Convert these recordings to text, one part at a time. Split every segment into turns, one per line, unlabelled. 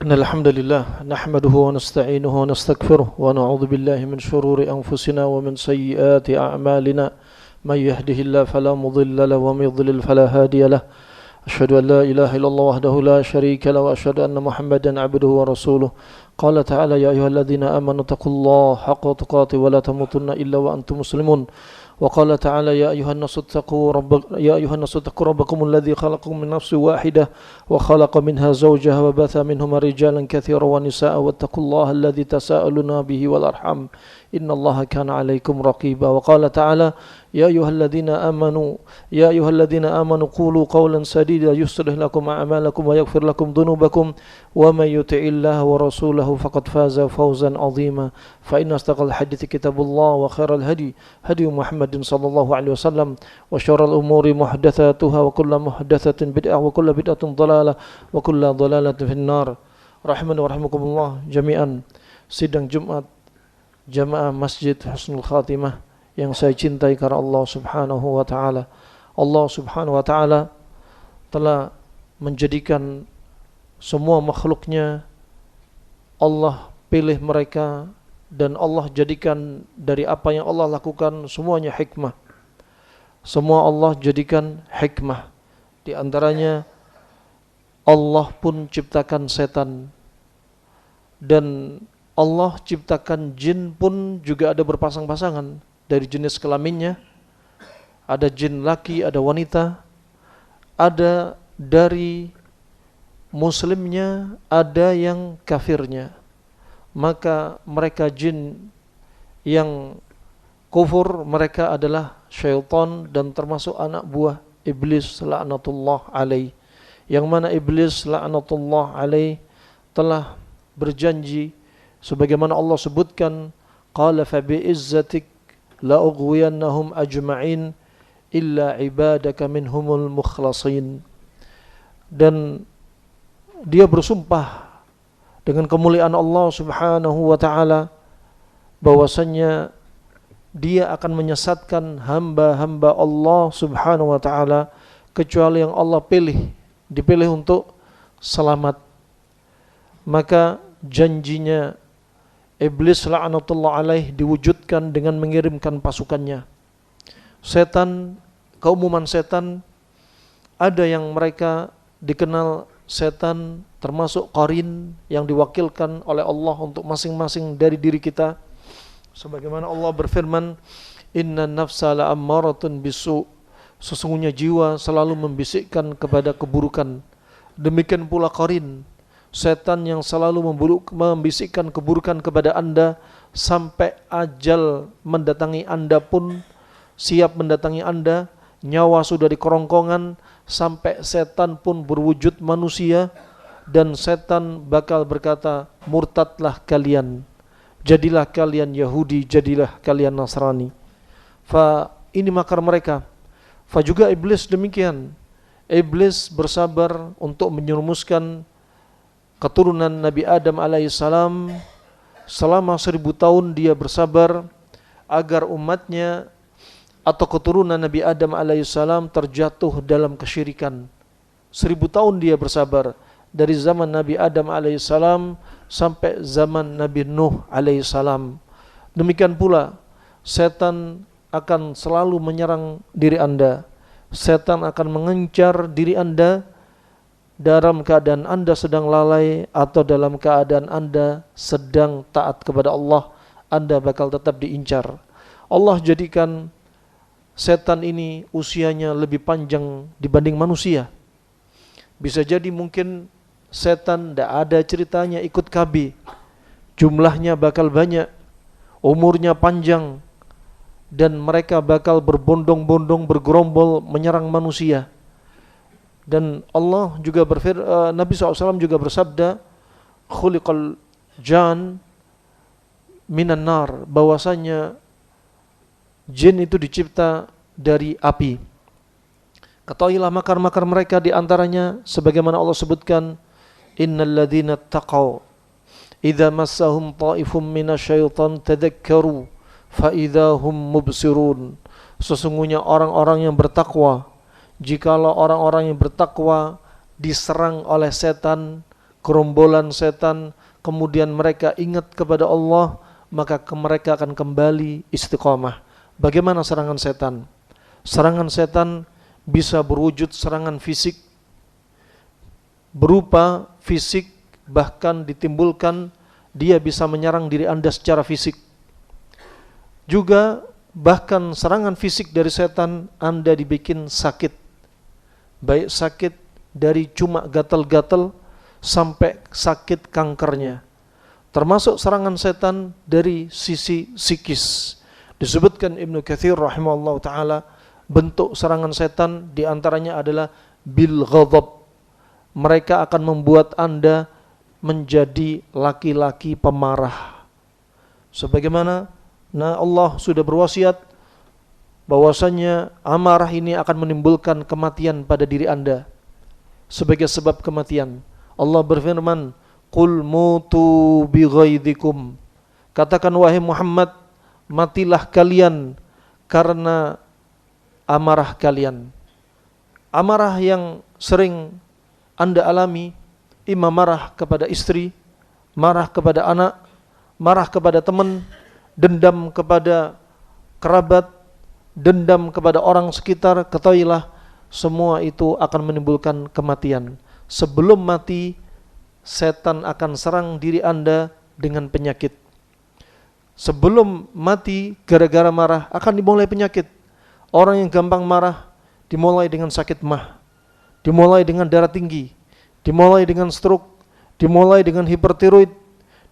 إن الحمد لله نحمده ونستعينه ونستغفره ونعوذ بالله من شرور أنفسنا ومن سيئات أعمالنا من يهده الله فلا مضل له ومن يضلل فلا هادي له أشهد أن لا إله إلا الله وحده لا شريك له وأشهد أن محمدا عبده ورسوله قال تعالى يا أيها الذين آمنوا اتقوا الله حق تقاته ولا تموتن إلا وأنتم مسلمون وقال تعالى يا أيها الناس اتقوا ربكم الذي خلقكم من نفس واحدة وخلق منها زوجها وبث منهما رجالا كثيرا ونساء واتقوا الله الذي تساءلون به والأرحام إن الله كان عليكم رقيبا وقال تعالى يا أيها الذين آمنوا قولوا قولا سديدا يصلح لكم أعمالكم ويغفر لكم ذنوبكم ومن يطع الله ورسوله فقد فاز فوزا عظيما فإن أصدق الحديث كتاب الله وخير الهدي هدي محمد صلى الله عليه وسلم وشر الأمور محدثاتها وكل محدثة بدعة وكل بدعة ضلالة وكل ضلالة في النار رحمن ورحمكم الله جميعا. Sidang Jumat Jamaah Masjid Husnul Khatimah yang saya cintai karena Allah Subhanahu wa taala. Allah Subhanahu wa taala telah menjadikan semua makhluknya, Allah pilih mereka dan Allah jadikan dari apa yang Allah lakukan semuanya hikmah. Semua Allah jadikan hikmah. Di antaranya Allah pun ciptakan setan, dan Allah ciptakan jin pun juga ada berpasang-pasangan dari jenis kelaminnya. Ada jin laki, ada wanita, ada dari muslimnya, ada yang kafirnya. Maka mereka jin yang kufur, mereka adalah syaitan dan termasuk anak buah iblis la'natullah alaih. Yang mana iblis la'natullah alaih telah berjanji sebagaimana Allah sebutkan, qala fa bi'izzatik la ughwiyannahum ajma'in illa ibadaka minhumul mukhlasin. Dan dia bersumpah dengan kemuliaan Allah Subhanahu wa taala bahwasanya dia akan menyesatkan hamba-hamba Allah Subhanahu wa taala kecuali yang Allah dipilih untuk selamat. Maka janjinya iblis la'natullah alaih diwujudkan dengan mengirimkan pasukannya. Setan, keumuman setan, ada yang mereka dikenal setan termasuk qarin yang diwakilkan oleh Allah untuk masing-masing dari diri kita. Sebagaimana Allah berfirman, inna nafsa la'ammaratun bisu, sesungguhnya jiwa selalu membisikkan kepada keburukan. Demikian pula qarin, setan yang selalu membisikkan keburukan kepada anda sampai ajal mendatangi anda pun siap mendatangi anda, nyawa sudah di kerongkongan, sampai setan pun berwujud manusia dan setan bakal berkata, murtadlah kalian, jadilah kalian Yahudi, jadilah kalian Nasrani. Ini makar mereka. Juga iblis demikian. Iblis bersabar untuk menyerumuskan keturunan Nabi Adam alaihissalam. Selama 1000 tahun dia bersabar agar umatnya atau keturunan Nabi Adam alaihissalam terjatuh dalam kesyirikan. 1000 tahun dia bersabar, dari zaman Nabi Adam alaihissalam sampai zaman Nabi Nuh alaihissalam. Demikian pula setan akan selalu menyerang diri anda. Setan akan mengincar diri anda dalam keadaan anda sedang lalai atau dalam keadaan anda sedang taat kepada Allah, anda bakal tetap diincar. Allah jadikan setan ini usianya lebih panjang dibanding manusia. Bisa jadi mungkin setan tidak ada ceritanya ikut KB, jumlahnya bakal banyak, umurnya panjang, dan mereka bakal berbondong-bondong, bergerombol menyerang manusia. Dan Allah juga Nabi SAW juga bersabda, khuliqal jan minan nar, bahwasanya jin itu dicipta dari api. Ketahuilah makar-makar mereka di antaranya sebagaimana Allah sebutkan, innal ladzina taqaw idza massahum ta'ifum minasyaiton tadzakkaru fa idza hum mubsirun. Sesungguhnya orang-orang yang bertakwa, jikalau orang-orang yang bertakwa diserang oleh setan, gerombolan setan, kemudian mereka ingat kepada Allah, maka mereka akan kembali istiqomah. Bagaimana serangan setan? Serangan setan bisa berwujud serangan fisik, berupa fisik, bahkan ditimbulkan dia bisa menyerang diri Anda secara fisik. Juga bahkan serangan fisik dari setan Anda dibikin sakit, baik sakit dari cuma gatal-gatal sampai sakit kankernya. Termasuk serangan setan dari sisi psikis. Disebutkan Ibnu Katsir rahimahullah ta'ala, bentuk serangan setan diantaranya adalah bil ghadab. Mereka akan membuat Anda menjadi laki-laki pemarah. Sebagaimana Allah sudah berwasiat bahwasanya amarah ini akan menimbulkan kematian pada diri Anda sebagai sebab kematian. Allah berfirman, "Qul mutu bi ghaidikum." Katakan wahai Muhammad, matilah kalian karena amarah kalian. Amarah yang sering Anda alami, imam marah kepada istri, marah kepada anak, marah kepada teman, dendam kepada kerabat, dendam kepada orang sekitar, ketahuilah semua itu akan menimbulkan kematian. Sebelum mati, setan akan serang diri Anda dengan penyakit. Sebelum mati gara-gara marah akan dimulai penyakit. Orang yang gampang marah dimulai dengan sakit mah, dimulai dengan darah tinggi, dimulai dengan stroke, dimulai dengan hipertiroid,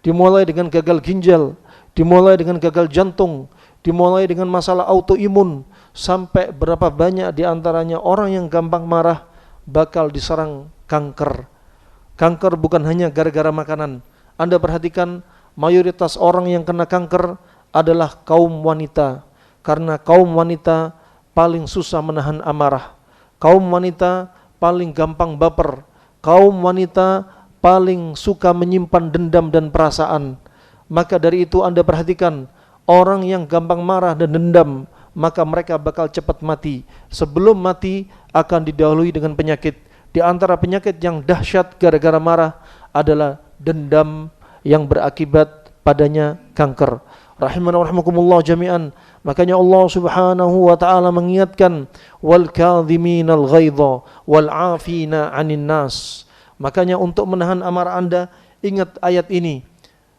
dimulai dengan gagal ginjal, dimulai dengan gagal jantung, dimulai dengan masalah autoimun, sampai berapa banyak diantaranya orang yang gampang marah bakal diserang kanker. Kanker bukan hanya gara-gara makanan. Anda perhatikan, mayoritas orang yang kena kanker adalah kaum wanita, karena kaum wanita paling susah menahan amarah, kaum wanita paling gampang baper, kaum wanita paling suka menyimpan dendam dan perasaan. Maka dari itu Anda perhatikan, orang yang gampang marah dan dendam, maka mereka bakal cepat mati. Sebelum mati akan didahului dengan penyakit. Di antara penyakit yang dahsyat gara-gara marah adalah dendam yang berakibat padanya kanker. Rahimana wa rahimakumullah jami'an. Makanya Allah Subhanahu wa taala mengingatkan, wal kadhiminal ghaidha wal 'afina 'anil nas. Makanya untuk menahan amarah Anda, ingat ayat ini,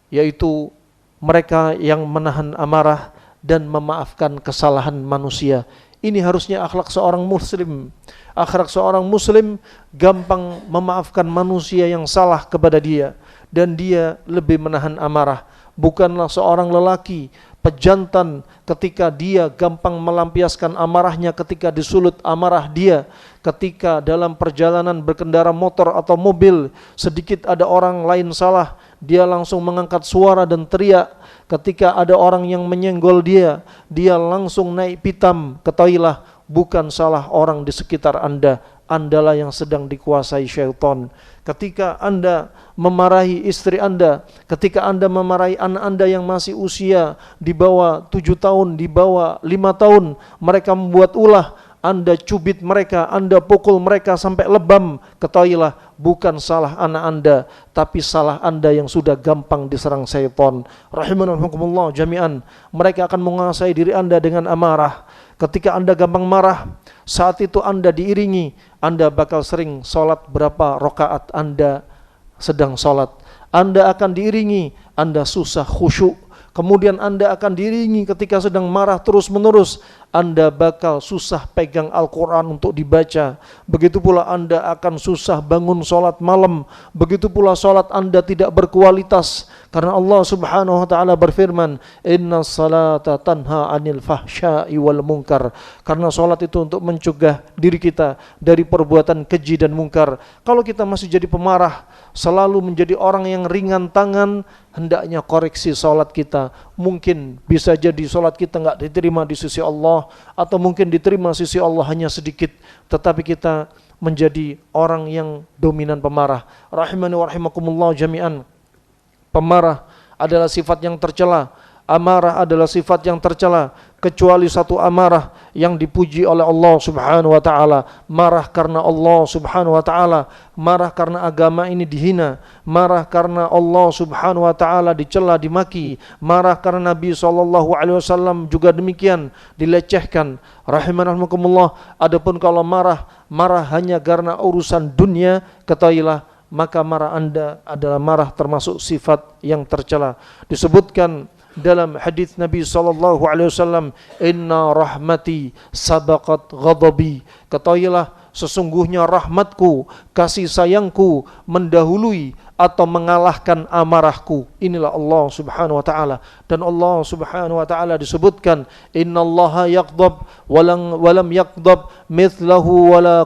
yaitu mereka yang menahan amarah dan memaafkan kesalahan manusia. Ini harusnya akhlak seorang muslim. Akhlak seorang muslim gampang memaafkan manusia yang salah kepada dia, dan dia lebih menahan amarah. Bukanlah seorang lelaki pejantan ketika dia gampang melampiaskan amarahnya ketika disulut amarah dia, ketika dalam perjalanan berkendara motor atau mobil sedikit ada orang lain salah, dia langsung mengangkat suara dan teriak. Ketika ada orang yang menyenggol dia, dia langsung naik pitam. Ketahuilah, bukan salah orang di sekitar Anda, Andalah yang sedang dikuasai syaitan. Ketika Anda memarahi istri Anda, ketika Anda memarahi anak Anda yang masih usia di bawah 7 tahun, di bawah 5 tahun, mereka membuat ulah, Anda cubit mereka, Anda pukul mereka sampai lebam, ketahuilah bukan salah anak Anda, tapi salah Anda yang sudah gampang diserang syaitan. Rahimanallahu jami'an. Mereka akan menguasai diri Anda dengan amarah. Ketika Anda gampang marah, saat itu Anda diiringi, Anda bakal sering sholat berapa rakaat Anda sedang sholat. Anda akan diiringi, Anda susah khusyuk. Kemudian Anda akan diiringi ketika sedang marah terus menerus, Anda bakal susah pegang Al-Quran untuk dibaca. Begitu pula Anda akan susah bangun sholat malam. Begitu pula sholat Anda tidak berkualitas, karena Allah Subhanahu wa ta'ala berfirman, inna salata tanha anil fahsya'i wal munkar. Karena sholat itu untuk mencegah diri kita dari perbuatan keji dan mungkar. Kalau kita masih jadi pemarah, selalu menjadi orang yang ringan tangan, hendaknya koreksi sholat kita. Mungkin bisa jadi sholat kita nggak diterima di sisi Allah, atau mungkin diterima sisi Allah hanya sedikit, tetapi kita menjadi orang yang dominan pemarah. Rahimani wa rahimakumullah jami'an. Pemarah adalah sifat yang tercela. Amarah adalah sifat yang tercela, kecuali satu amarah yang dipuji oleh Allah Subhanahu wa taala. Marah karena Allah Subhanahu wa taala, marah karena agama ini dihina, marah karena Allah Subhanahu wa taala dicela, dimaki, marah karena Nabi sallallahu alaihi wasallam juga demikian dilecehkan. Rahimanahumullah. Adapun kalau marah hanya karena urusan dunia, ketahuilah maka marah Anda adalah marah termasuk sifat yang tercela. Disebutkan dalam hadis Nabi sallallahu alaihi wasallam, "Inna rahmati sabaqat ghadabi." Ketahuilah sesungguhnya rahmatku, kasih sayangku mendahului atau mengalahkan amarahku. Inilah Allah Subhanahu wa taala. Dan Allah Subhanahu wa taala disebutkan, "Innallaha yaghdab walam yaghdab mithlahu wala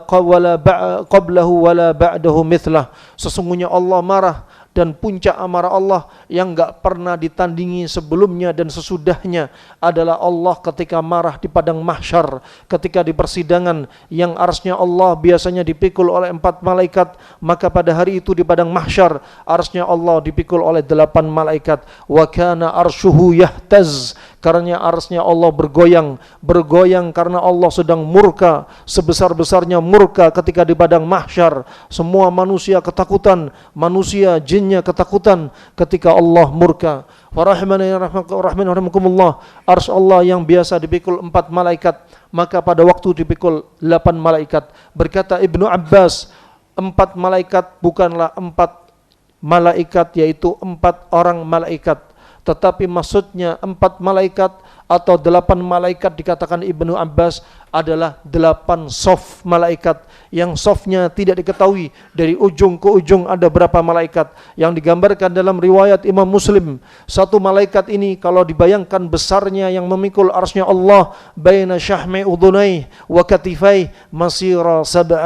qablahu wala ba'dahu mithlah." Sesungguhnya Allah marah, dan puncak amarah Allah yang enggak pernah ditandingi sebelumnya dan sesudahnya adalah Allah ketika marah di padang mahsyar, ketika di persidangan yang arsy-Nya Allah biasanya dipikul oleh 4 malaikat, maka pada hari itu di padang mahsyar arsy-Nya Allah dipikul oleh 8 malaikat. Wa kana arsyuhu yahtaz, karena arsy-Nya Allah bergoyang karena Allah sedang murka, sebesar-besarnya murka ketika di padang mahsyar. Semua manusia ketakutan, manusia jinnya ketakutan ketika Allah murka. Warahmatullahi, arsy Allah yang biasa dipikul 4 malaikat, maka pada waktu dipikul 8 malaikat. Berkata Ibnu Abbas, 4 malaikat bukanlah 4 malaikat, yaitu 4 orang malaikat, tetapi maksudnya 4 malaikat atau 8 malaikat, dikatakan Ibnu Abbas adalah 8 sof malaikat, yang sofnya tidak diketahui dari ujung ke ujung ada berapa malaikat. Yang digambarkan dalam riwayat Imam Muslim, satu malaikat ini kalau dibayangkan besarnya yang memikul arsy-Nya Allah, baina syahmi udhunai wa katifai masira 700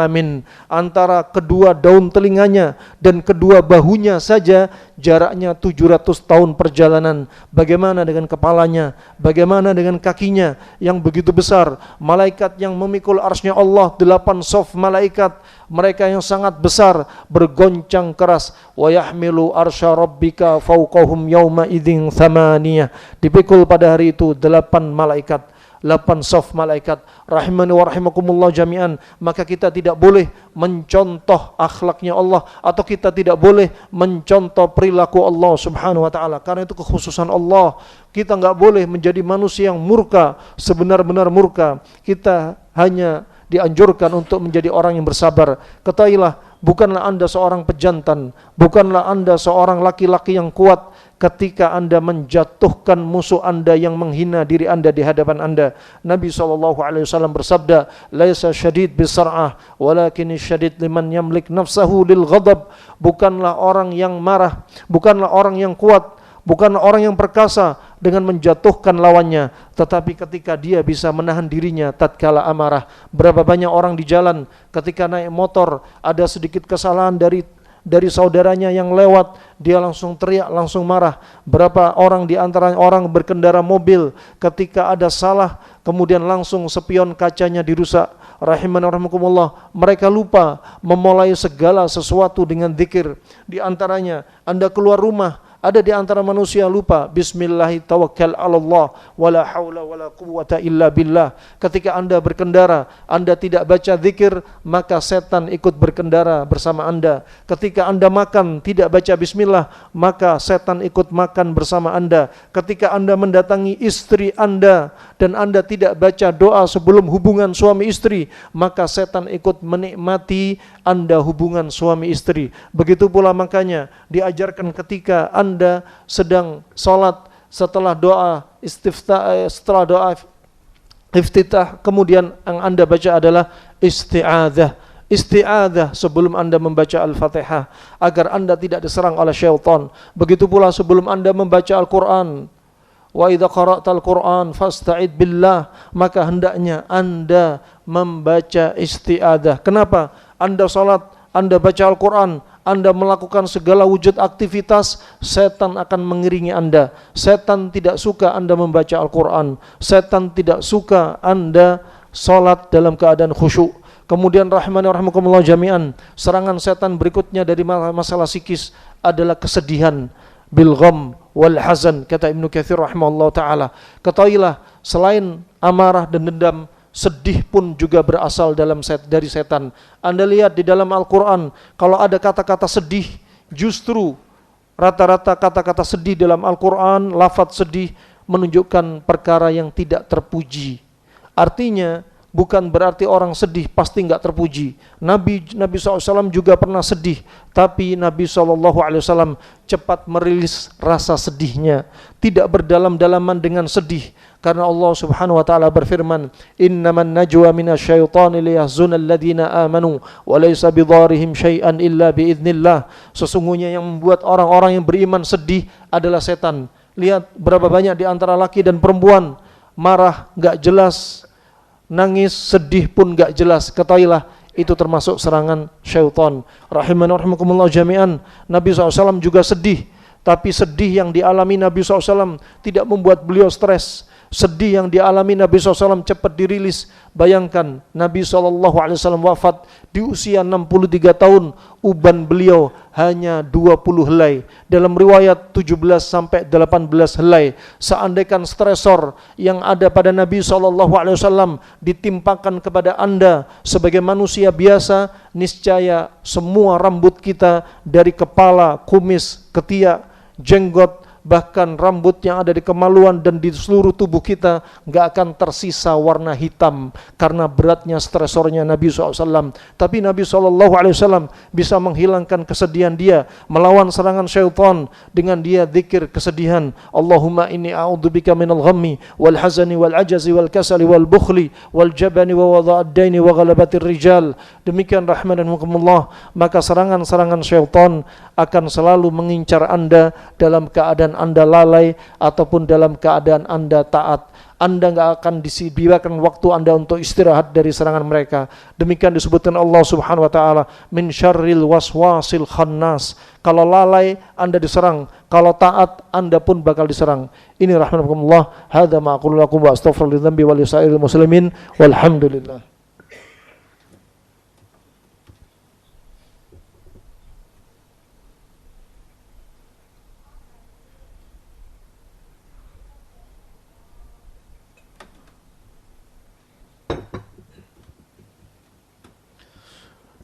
amin, antara kedua daun telinganya dan kedua bahunya saja jaraknya 700 tahun perjalanan. Bagaimana dengan kepalanya? Bagaimana dengan kakinya yang begitu besar? Malaikat yang memikul arsy-Nya Allah, 8 sof malaikat, mereka yang sangat besar, bergoncang keras. Wa yahmilu arsya rabbika fawqahum yawma idzin thamaniyah, dipikul pada hari itu 8 malaikat, 8 sof malaikat. Rahimani wa rahimakumullah jami'an. Maka kita tidak boleh mencontoh akhlaknya Allah, atau kita tidak boleh mencontoh perilaku Allah Subhanahu wa ta'ala, karena itu kekhususan Allah. Kita enggak boleh menjadi manusia yang murka, sebenar-benar murka. Kita hanya dianjurkan untuk menjadi orang yang bersabar. Ketahuilah, bukanlah Anda seorang pejantan, bukanlah Anda seorang laki-laki yang kuat ketika Anda menjatuhkan musuh Anda yang menghina diri Anda di hadapan Anda. Nabi SAW bersabda, "Laisa syadid bisar'ah, walakin syadid liman yamlik nafsahu lil ghadab." Bukanlah orang yang marah, bukanlah orang yang kuat, bukanlah orang yang perkasa dengan menjatuhkan lawannya, tetapi ketika dia bisa menahan dirinya tatkala amarah. Berapa banyak orang di jalan ketika naik motor ada sedikit kesalahan dari saudaranya yang lewat, dia langsung teriak, langsung marah. Berapa orang di antara orang berkendara mobil ketika ada salah, kemudian langsung spion kacanya dirusak. Rahimanarahmukumullah, mereka lupa memulai segala sesuatu dengan zikir. Di antaranya, Anda keluar rumah, ada di antara manusia lupa bismillahi tawakkal 'alallah wala haula wala quwwata illa billah. Ketika Anda berkendara, Anda tidak baca zikir, maka setan ikut berkendara bersama Anda. Ketika Anda makan, tidak baca bismillah, maka setan ikut makan bersama Anda. Ketika Anda mendatangi istri Anda dan Anda tidak baca doa sebelum hubungan suami istri, maka setan ikut menikmati Anda hubungan suami istri. Begitu pula makanya diajarkan ketika Anda sedang sholat, setelah doa iftitah, kemudian yang Anda baca adalah isti'adzah sebelum Anda membaca Al-Fatihah, agar Anda tidak diserang oleh syaitan. Begitu pula sebelum Anda membaca Al-Quran, wa idza qara'tal Qur'an fasta'id billah, maka hendaknya Anda membaca isti'adzah. Kenapa? Anda salat, Anda baca Al-Quran, Anda melakukan segala wujud aktivitas, setan akan mengiringi Anda. Setan tidak suka Anda membaca Al-Quran, setan tidak suka Anda salat dalam keadaan khusyuk. Kemudian rahimani rahimakumullah jami'an, serangan setan berikutnya dari masalah psikis adalah kesedihan, bil gham wal hazan, kata Ibnu Katsir rahimahullah taala. Ketahuilah selain amarah dan dendam, sedih pun juga berasal dari setan. Anda lihat di dalam Al-Quran, kalau ada kata-kata sedih, justru rata-rata kata-kata sedih dalam Al-Quran, lafaz sedih menunjukkan perkara yang tidak terpuji. Artinya bukan berarti orang sedih pasti enggak terpuji. Nabi SAW juga pernah sedih, tapi Nabi SAW cepat merilis rasa sedihnya, tidak berdalam-dalaman dengan sedih. Karena Allah Subhanahu wa taala berfirman, "Innaman najwa minasyaitani liyahzunal ladzina amanu wa laysa bidharihim syai'an illa biidznillah." Sesungguhnya yang membuat orang-orang yang beriman sedih adalah setan. Lihat berapa banyak di antara laki dan perempuan marah enggak jelas, nangis, sedih pun enggak jelas. Ketahuilah itu termasuk serangan syaitan. Rahimana rahimakumullah jami'an. Nabi SAW juga sedih, tapi sedih yang dialami Nabi SAW tidak membuat beliau stres. Sedih yang dialami Nabi SAW cepat dirilis. Bayangkan Nabi SAW wafat di usia 63 tahun, uban beliau hanya 20 helai. Dalam riwayat 17 sampai 18 helai. Seandainya stresor yang ada pada Nabi SAW ditimpakan kepada Anda sebagai manusia biasa, niscaya semua rambut kita dari kepala, kumis, ketiak, jenggot, bahkan rambut yang ada di kemaluan dan di seluruh tubuh kita nggak akan tersisa warna hitam karena beratnya stresornya Nabi SAW. Tapi Nabi SAW bisa menghilangkan kesedihan dia, melawan serangan syaitan dengan dia zikir kesedihan. Allahumma inni a'udzubika minal ghammi wal hazani wal ajazi wal kasali wal bukhli wal jabani wa wada'ad daini wa ghalabatir rijal. Demikian rahman dan hukumullah. Maka serangan-serangan syaitan akan selalu mengincar Anda dalam keadaan Anda lalai ataupun dalam keadaan Anda taat. Anda enggak akan disediakan waktu Anda untuk istirahat dari serangan mereka. Demikian disebutkan Allah Subhanahu wa taala, min syarril waswasil khannas. Kalau lalai Anda diserang, kalau taat Anda pun bakal diserang. Ini rahmanakumullah. Hadza ma aqulu lakum wa astaghfiru lidzambi wa lisairil muslimin walhamdulillah.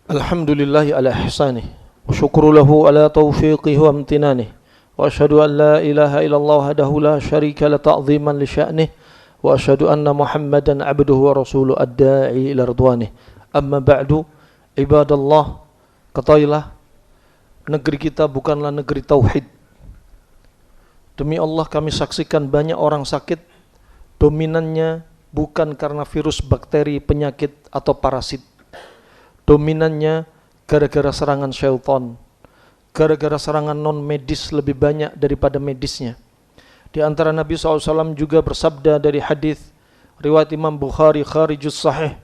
Alhamdulillahi ala ihsanih wa syukru lahu ala taufiqihi wa amtinanih wa asyhadu an la ilaha illallah wahdahu la syarika la ta'ziman li sya'nih wa asyhadu anna Muhammadan abduhu wa rasuluhu ad-da'i ila ridwanih. Amma ba'du, ibadallah, ketahuilah negeri kita bukanlah negeri tauhid. Demi Allah kami saksikan banyak orang sakit, dominannya bukan karena virus, bakteri, penyakit atau parasit. Dominannya gara-gara serangan syaitan, gara-gara serangan non medis lebih banyak daripada medisnya. Di antara Nabi SAW juga bersabda dari hadis riwayat Imam Bukhari kharijus sahih,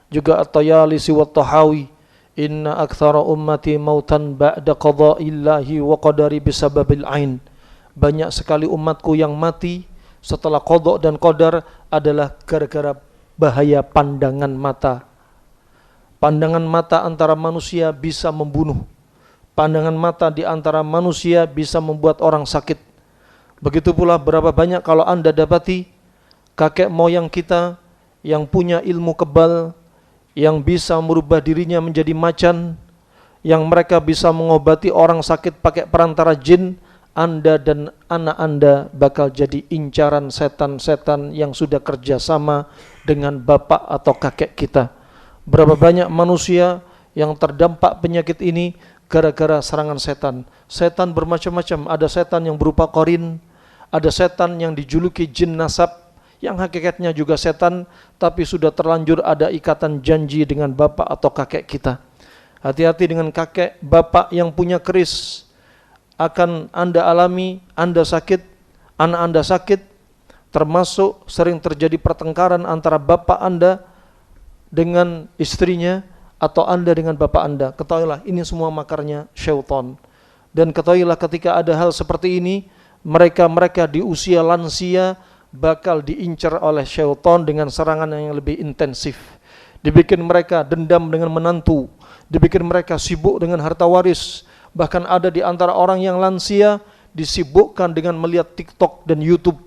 juga At-Tayalisi wa Tahawi, inna aktsara ummati mautan ba'da qada'illahi wa qadari bisababil ain. Banyak sekali umatku yang mati setelah qada dan qadar adalah gara-gara bahaya pandangan mata. Pandangan mata antara manusia bisa membunuh. Pandangan mata di antara manusia bisa membuat orang sakit. Begitu pula berapa banyak kalau Anda dapati kakek moyang kita yang punya ilmu kebal, yang bisa merubah dirinya menjadi macan, yang mereka bisa mengobati orang sakit pakai perantara jin. Anda dan anak Anda bakal jadi incaran setan-setan yang sudah kerjasama dengan bapak atau kakek kita. Berapa banyak manusia yang terdampak penyakit ini gara-gara serangan setan. Setan bermacam-macam. Ada setan yang berupa korin, ada setan yang dijuluki jin nasab, yang hakikatnya juga setan, tapi sudah terlanjur ada ikatan janji dengan bapak atau kakek kita. Hati-hati dengan kakek, bapak yang punya keris. Akan Anda alami, Anda sakit, anak Anda sakit, termasuk sering terjadi pertengkaran antara bapak Anda dengan istrinya atau Anda dengan bapak Anda. Ketahuilah ini semua makarnya syaitan. Dan ketahuilah ketika ada hal seperti ini, mereka di usia lansia bakal diincar oleh syaitan dengan serangan yang lebih intensif. Dibikin mereka dendam dengan menantu, dibikin mereka sibuk dengan harta waris. Bahkan ada di antara orang yang lansia disibukkan dengan melihat TikTok dan YouTube,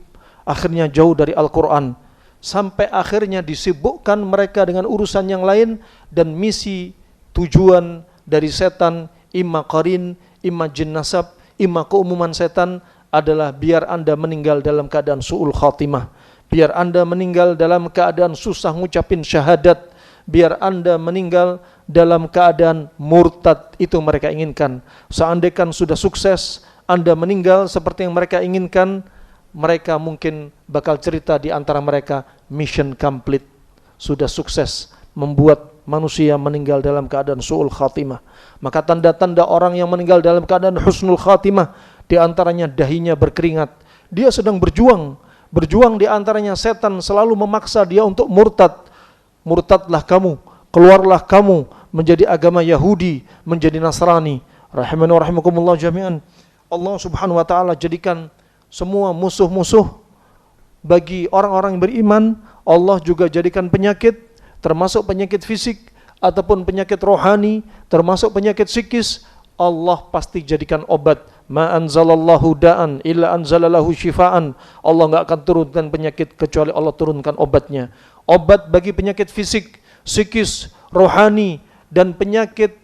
akhirnya jauh dari Al-Quran. Sampai akhirnya disibukkan mereka dengan urusan yang lain, dan misi tujuan dari setan, imma qarin, imma jin nasab, imma keumuman setan adalah biar Anda meninggal dalam keadaan su'ul khatimah, biar Anda meninggal dalam keadaan susah ngucapin syahadat, biar Anda meninggal dalam keadaan murtad. Itu mereka inginkan. Seandainya sudah sukses Anda meninggal seperti yang mereka inginkan, mereka mungkin bakal cerita di antara mereka, mission complete, sudah sukses membuat manusia meninggal dalam keadaan su'ul khatimah. Maka tanda-tanda orang yang meninggal dalam keadaan husnul khatimah, di antaranya dahinya berkeringat, dia sedang berjuang di antaranya setan selalu memaksa dia untuk murtad. Murtadlah kamu, keluarlah kamu menjadi agama Yahudi, menjadi Nasrani. Rahimani wa rahimakumullah jami'an. Allah subhanahu wa ta'ala jadikan semua musuh-musuh bagi orang-orang yang beriman. Allah juga jadikan penyakit, termasuk penyakit fisik ataupun penyakit rohani, termasuk penyakit psikis, Allah pasti jadikan obat. Ma anzalallahu da'an illa anzalalahu syifaan. Allah enggak akan turunkan penyakit kecuali Allah turunkan obatnya. Obat bagi penyakit fisik, psikis, rohani, dan penyakit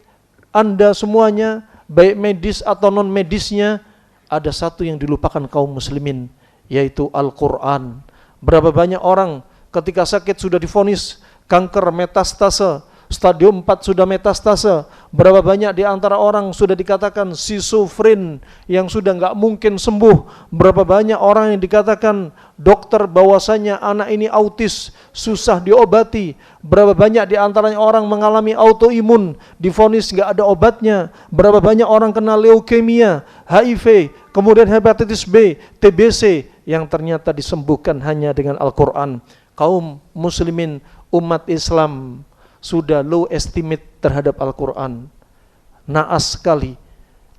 Anda semuanya, baik medis atau non medisnya, ada satu yang dilupakan kaum muslimin, yaitu Al-Quran. Berapa banyak orang ketika sakit sudah divonis kanker metastase, stadium 4 sudah metastase. Berapa banyak di antara orang sudah dikatakan schizofren yang sudah nggak mungkin sembuh. Berapa banyak orang yang dikatakan dokter bahwasanya anak ini autis, susah diobati. Berapa banyak di antaranya orang mengalami autoimun, divonis nggak ada obatnya. Berapa banyak orang kena leukemia, HIV, kemudian hepatitis B, TBC, yang ternyata disembuhkan hanya dengan Al-Quran. Kaum muslimin, umat Islam sudah low estimate terhadap Al-Quran. Naas sekali.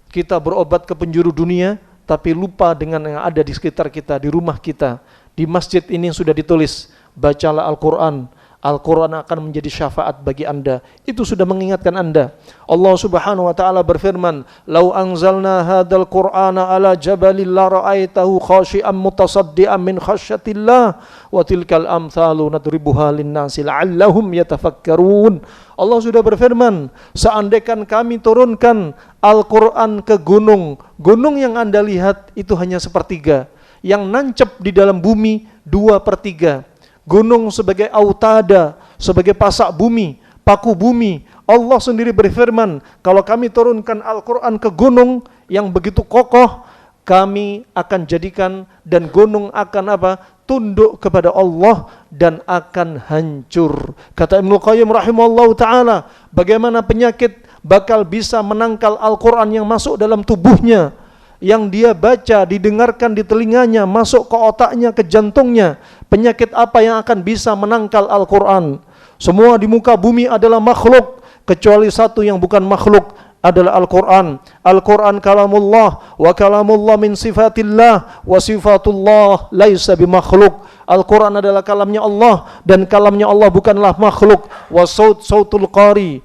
Kita berobat ke penjuru dunia, tapi lupa dengan yang ada di sekitar kita, di rumah kita. Di masjid ini sudah ditulis, bacalah Al-Quran. Al-Quran akan menjadi syafaat bagi Anda. Itu sudah mengingatkan Anda. Allah subhanahu wa ta'ala berfirman, "Lau anzalna hadal Qur'ana ala jabalil la ra'aitahu khashi'an mutasaddian min khasyatillah wa tilkal amthalu nadribuha linnasi la'allahum yatafakkarun." Allah sudah berfirman, seandainya kami turunkan Al-Quran ke gunung, gunung yang Anda lihat itu hanya sepertiga, yang nancep di dalam bumi 2/3. Gunung sebagai autada, sebagai pasak bumi, paku bumi. Allah sendiri berfirman, kalau kami turunkan Al-Quran ke gunung yang begitu kokoh, kami akan jadikan, dan gunung akan apa? Tunduk kepada Allah dan akan hancur. Kata Ibnu Qayyim rahimahullah ta'ala, bagaimana penyakit bakal bisa menangkal Al-Quran yang masuk dalam tubuhnya, yang dia baca, didengarkan di telinganya, masuk ke otaknya, ke jantungnya. Penyakit apa yang akan bisa menangkal Al-Quran? Semua di muka bumi adalah makhluk, kecuali satu yang bukan makhluk, adalah Al-Quran. Al-Quran kalamullah, wa kalamullah min sifatillah, wa sifatullah laisa bimakhluk. Al-Quran adalah kalamnya Allah, dan kalamnya Allah bukanlah makhluk. Wa sautul qari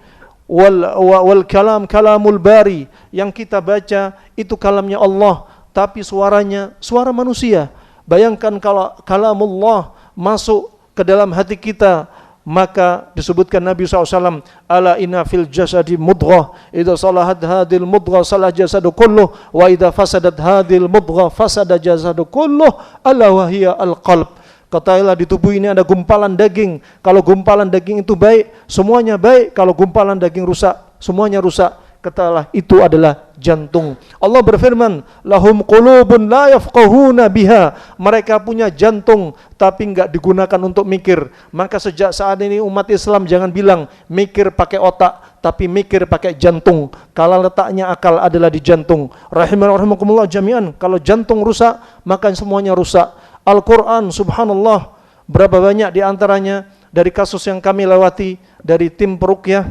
wal kalam kalamul bari, yang kita baca itu kalamnya Allah, tapi suaranya suara manusia. Bayangkan kalau kalamullah masuk ke dalam hati kita, maka disebutkan Nabi SAW, ala inna fil jasadi mudghah, idza salahat hadil mudghah salah jasadu kulluh, wa idza fasadat hadil mudghah fasada jasadu kulluh, ala wahiyya al-qalb. Katakanlah di tubuh ini ada gumpalan daging. Kalau gumpalan daging itu baik, semuanya baik. Kalau gumpalan daging rusak, semuanya rusak. Katakanlah itu adalah jantung. Allah berfirman, lahum qulubun la yafqahuna biha. Mereka punya jantung tapi enggak digunakan untuk mikir. Maka sejak saat ini umat Islam jangan bilang mikir pakai otak, tapi mikir pakai jantung. Kalau letaknya akal adalah di jantung. Rahimakumullah jami'an. Kalau jantung rusak, maka semuanya rusak. Al-Quran, subhanallah, berapa banyak di antaranya dari kasus yang kami lewati dari tim peruqyah,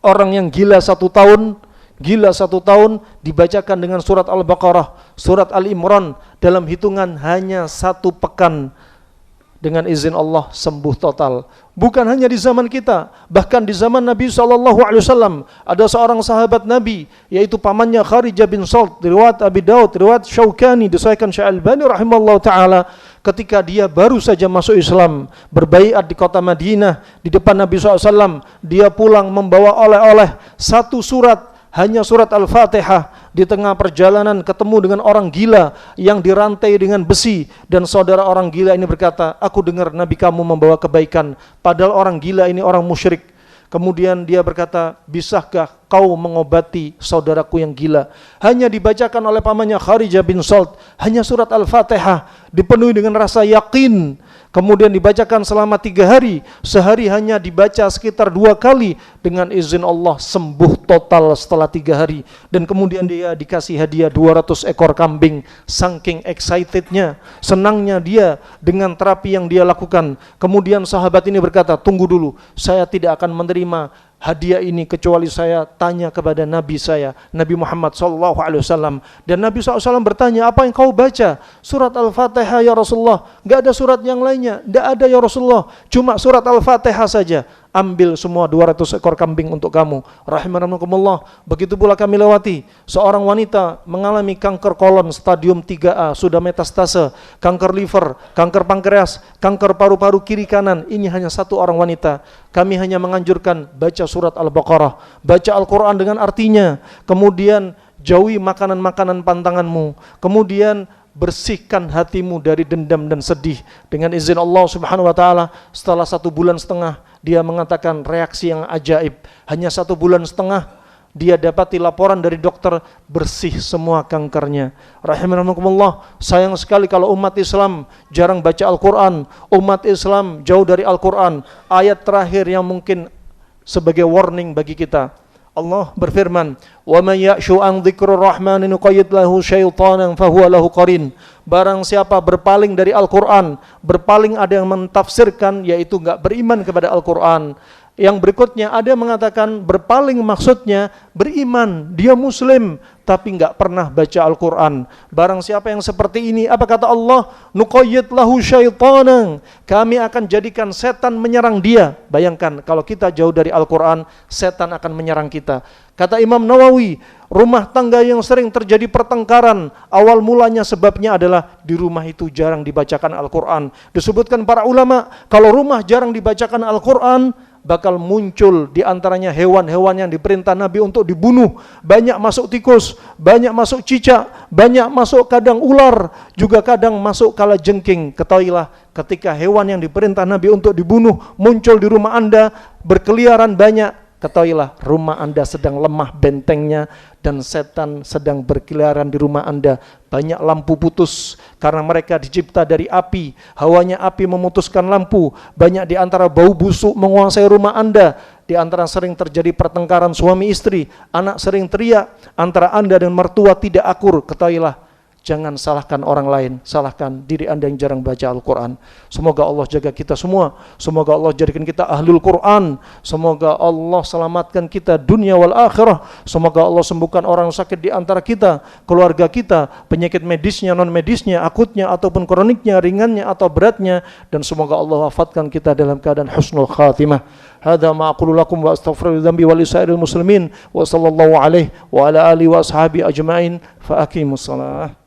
orang yang gila 1 tahun dibacakan dengan surat Al-Baqarah, surat Al-Imran dalam hitungan hanya 1 pekan. dengan izin Allah sembuh total. Bukan hanya di zaman kita, bahkan di zaman Nabi SAW ada seorang sahabat Nabi, yaitu pamannya Kharijah bin Salt, riwayat Abi Daud, riwayat Syaukani, disahihkan Syekh Albani rahimahullah taala, ketika dia baru saja masuk Islam, berbaiat di kota Madinah di depan Nabi SAW, dia pulang membawa oleh-oleh satu surat, hanya surat Al-Fatihah. Di tengah perjalanan ketemu dengan orang gila yang dirantai dengan besi, dan saudara orang gila ini berkata, aku dengar Nabi kamu membawa kebaikan, padahal orang gila ini orang musyrik. Kemudian dia berkata, bisakah kau mengobati saudaraku yang gila? Hanya dibacakan oleh pamannya Kharijah bin Salt, hanya surat Al-Fatihah, dipenuhi dengan rasa yakin. Kemudian dibacakan selama 3 hari, sehari hanya dibaca sekitar 2 kali, dengan izin Allah sembuh total setelah 3 hari. Dan kemudian dia dikasih hadiah 200 ekor kambing, saking excitednya, senangnya dia dengan terapi yang dia lakukan. Kemudian sahabat ini berkata, tunggu dulu, saya tidak akan menerima hadiah ini kecuali saya tanya kepada Nabi saya, Nabi Muhammad SAW. Dan Nabi SAW bertanya, apa yang kau baca? Surat Al-Fatihah ya Rasulullah. Gak ada surat yang lainnya? Gak ada ya Rasulullah, cuma surat Al-Fatihah saja. Ambil semua 200 ekor kambing untuk kamu. Rahimakumullah. Begitu pula kami lewati seorang wanita mengalami kanker kolon stadium 3A, sudah metastase, kanker liver, kanker pankreas, kanker paru-paru kiri kanan. Ini hanya satu orang wanita. Kami hanya menganjurkan baca surat Al-Baqarah, baca Al-Quran dengan artinya, kemudian jauhi makanan-makanan pantanganmu, kemudian bersihkan hatimu dari dendam dan sedih. Dengan izin Allah Subhanahu wa taala, setelah 1,5 bulan dia mengatakan reaksi yang ajaib. Hanya 1,5 bulan dia dapati laporan dari dokter, bersih semua kankernya. Rahimakumullah. Sayang sekali kalau umat Islam jarang baca Al-Quran, umat Islam jauh dari Al-Quran. Ayat terakhir yang mungkin sebagai warning bagi kita, Allah berfirman, "Wa may ya'shu an dzikrir rahmani nuqayyid lahu syaitanan fahuwa lahu qarin." Barang siapa berpaling dari Al-Quran, berpaling, ada yang mentafsirkan yaitu enggak beriman kepada Al-Quran. Yang berikutnya ada yang mengatakan berpaling maksudnya beriman, dia muslim tapi enggak pernah baca Al-Quran. Barang siapa yang seperti ini, apa kata Allah? Nuqayyid lahu syaitanan, kami akan jadikan setan menyerang dia. Bayangkan kalau kita jauh dari Al-Quran, setan akan menyerang kita. Kata Imam Nawawi, rumah tangga yang sering terjadi pertengkaran, awal mulanya sebabnya adalah di rumah itu jarang dibacakan Al-Quran. Disebutkan para ulama, kalau rumah jarang dibacakan Al-Quran, bakal muncul di antaranya hewan-hewan yang diperintah Nabi untuk dibunuh. Banyak masuk tikus, banyak masuk cicak, banyak masuk kadang ular, juga kadang masuk kalajengking. Ketahuilah, ketika hewan yang diperintah Nabi untuk dibunuh muncul di rumah Anda, berkeliaran banyak, ketahuilah rumah Anda sedang lemah bentengnya dan setan sedang berkeliaran di rumah Anda. Banyak lampu putus karena mereka dicipta dari api, hawanya api memutuskan lampu. Banyak di antara bau busuk menguasai rumah Anda. Di antara sering terjadi pertengkaran suami istri, anak sering teriak, antara Anda dan mertua tidak akur. Ketahuilah, jangan salahkan orang lain, salahkan diri Anda yang jarang baca Al-Quran. Semoga Allah jaga kita semua, semoga Allah jadikan kita ahlul Quran, semoga Allah selamatkan kita dunia wal akhirah, semoga Allah sembuhkan orang sakit di antara kita, keluarga kita, penyakit medisnya, non medisnya, akutnya ataupun kroniknya, ringannya atau beratnya, dan semoga Allah wafatkan kita dalam keadaan husnul khatimah. Hadza ma aqulu lakum wa astaghfiru dzambi wa lisairil muslimin wa sallallahu alaihi wa ala alihi wa ashabi ajmain fa aqimus shalah.